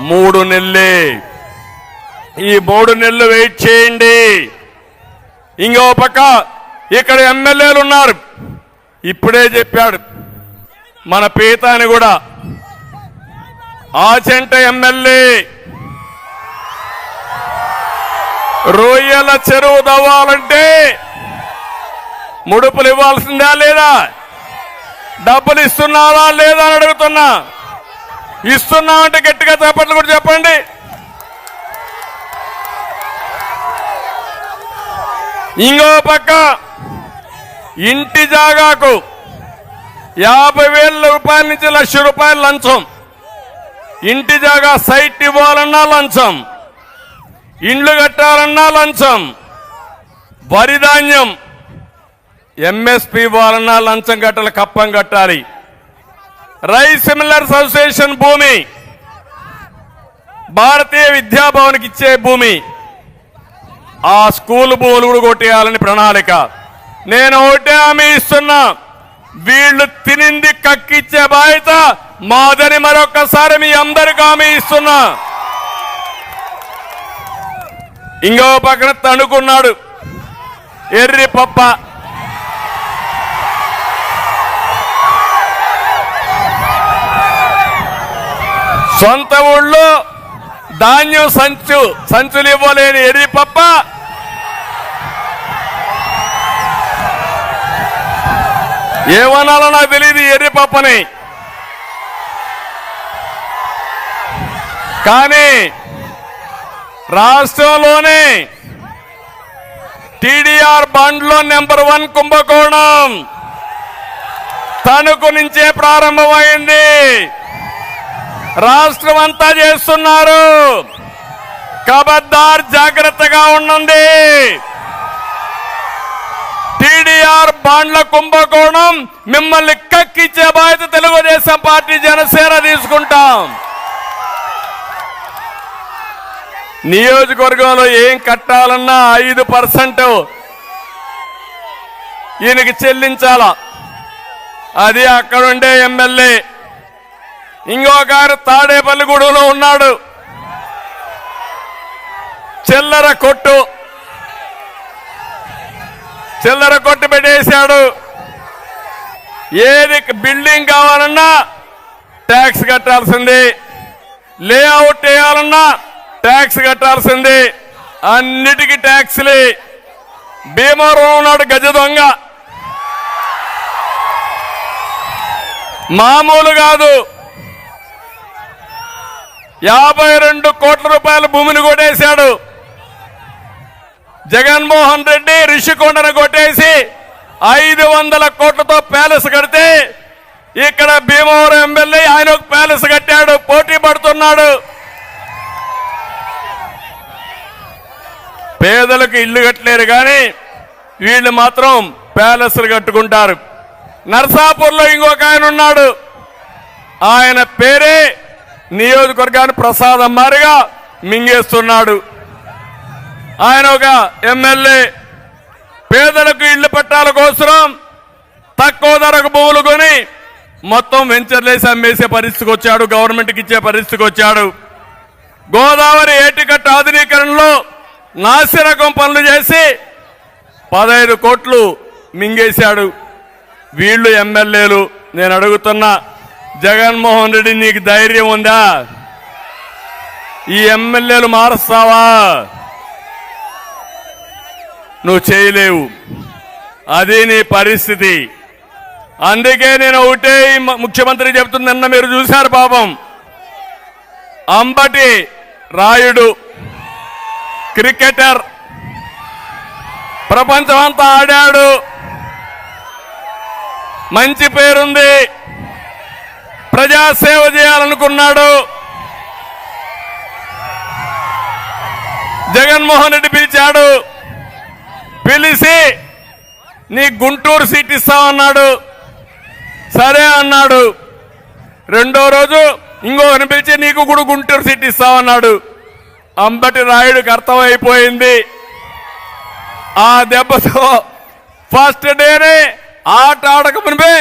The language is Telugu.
3 నెలలే. ఈ 3 నెలలు వెయిట్ చేయండి. ఇంకో పక్క ఇక్కడ ఎమ్మెల్యేలు ఉన్నారు. ఇప్పుడే చెప్పాడు మన పీతాని కూడా, ఆచంట ఎమ్మెల్యే రొయ్యల చెరువు దవ్వాలంటే ముడుపులు ఇవ్వాల్సిందా లేదా? డబ్బులు ఇస్తున్నారా లేదా అని అడుగుతున్నా. ఇస్తున్నామంటే గట్టిగా చప్పట్లు కూడా చెప్పండి. ఇంకో పక్క ఇంటి జాగాకు 50,000 రూపాయల నుంచి 1,00,000 రూపాయలు లంచం. ఇంటి జాగా సైట్ ఇవ్వాలన్నా లంచం, ఇండ్లు కట్టాలన్నా లంచం, వరి ధాన్యం ఎంఎస్పీ ఇవ్వాలన్నా లంచం కట్టాలి, కప్పం కట్టాలి. రైస్ మిల్లర్స్ అసోసియేషన్ భూమి, భారతీయ విద్యాభవన్కి ఇచ్చే భూమి, ఆ స్కూల్ భూములు కూడా కొట్టేయాలని ప్రణాళిక. నేను ఒకటే హామీ ఇస్తున్నా, వీళ్ళు తినింది కక్కిచ్చే బాధ్యత మాదని మరొకసారి మీ అందరికి హామీ ఇస్తున్నా. ఇంకో పక్కన తణుకున్నాడు ఎర్రి పప్ప. సొంత ఊళ్ళో ధాన్యం సంచులు ఇవ్వలేని ఎర్రి పప్ప ఏమనాలో నాకు తెలియదు ఎర్రి పప్పని. కానీ రాష్ట్రంలోనే టీడీఆర్ బాండ్లో నెంబర్ 1 కుంభకోణం తణుకు నుంచే ప్రారంభమైంది. రాష్ట్రం అంతా చేస్తున్నారు. ఖబర్దార్, జాగ్రత్తగా ఉండండి. టీడీఆర్ బాండ్ల కుంభకోణం మిమ్మల్ని కక్కిచ్చే బాధ్యత తెలుగుదేశం పార్టీ, జనసేన తీసుకుంటాం. నియోజకవర్గంలో ఏం కట్టాలన్నా 5% ఈయనకి చెల్లించాలా. అది అక్కడుండే ఎమ్మెల్యే. ఇంకొకరు తాడేపల్లిగూడెంలో ఉన్నాడు, చిల్లర కొట్టు పెట్టేశాడు. ఏది బిల్డింగ్ కావాలన్నా ట్యాక్స్ కట్టాల్సింది, లేఅవుట్ వేయాలన్నా ట్యాక్స్ కట్టాల్సింది, అన్నిటికీ ట్యాక్స్లే. భీమవరం ఉన్నాడు గజ దొంగ, మామూలు కాదు. 52 కోట్ల రూపాయల భూమిని కొట్టేశాడు. జగన్మోహన్ రెడ్డి రిషికొండను కొట్టేసి 500 కోట్లతో ప్యాలెస్ కడితే ఇక్కడ భీమవరం ఎమ్మెల్యే ఆయన ఒక ప్యాలెస్ కట్టాడు, పోటీ పడుతున్నాడు. పేదలకు ఇల్లు కట్టలేరు కానీ వీళ్ళు మాత్రం ప్యాలెస్లు కట్టుకుంటారు. నర్సాపూర్లో ఇంకొక ఆయన ఉన్నాడు, ఆయన పేరే నియోజకవర్గాన్ని ప్రసాదం మారిగా మింగేస్తున్నాడు. ఆయన ఒక ఎమ్మెల్యే. పేదలకు ఇళ్ల పట్టాల కోసం తక్కువ ధరకు భూములు కొని మొత్తం వెంచర్లేసి అమ్మేసే పరిస్థితికి వచ్చాడు, గవర్నమెంట్కి ఇచ్చే పరిస్థితికి వచ్చాడు. గోదావరి ఏటికట్ట ఆధునీకరణలో నాసిరకం పనులు చేసి 15 కోట్లు మింగేశాడు. వీళ్ళు ఎమ్మెల్యేలు. నేను అడుగుతున్నా, జగన్మోహన్ రెడ్డి నీకు ధైర్యం ఉందా? ఈ ఎమ్మెల్యేలు మారుస్తావా? నువ్వు చేయలేవు, అది నీ పరిస్థితి. అందుకే నేను ఒకటే ముఖ్యమంత్రి చెప్తుంది, నిన్న మీరు చూశారు పాపం, అంబటి రాయుడు క్రికెటర్, ప్రపంచమంతా ఆడాడు, మంచి పేరుంది, ప్రజాసేవ చేయాలనుకున్నాడు. జగన్మోహన్ రెడ్డి పిలిచాడు, పిలిచి నీ గుంటూరు సీట్ ఇస్తామన్నాడు. సరే అన్నాడు. రెండో రోజు ఇంకొకరిని పిలిచి నీకు కూడా గుంటూరు సీట్ ఇస్తామన్నాడు. అంబటి రాయుడికి అర్థమైపోయింది. ఆ దెబ్బతో ఫస్ట్ డేనే ఆట ఆడక మునిపే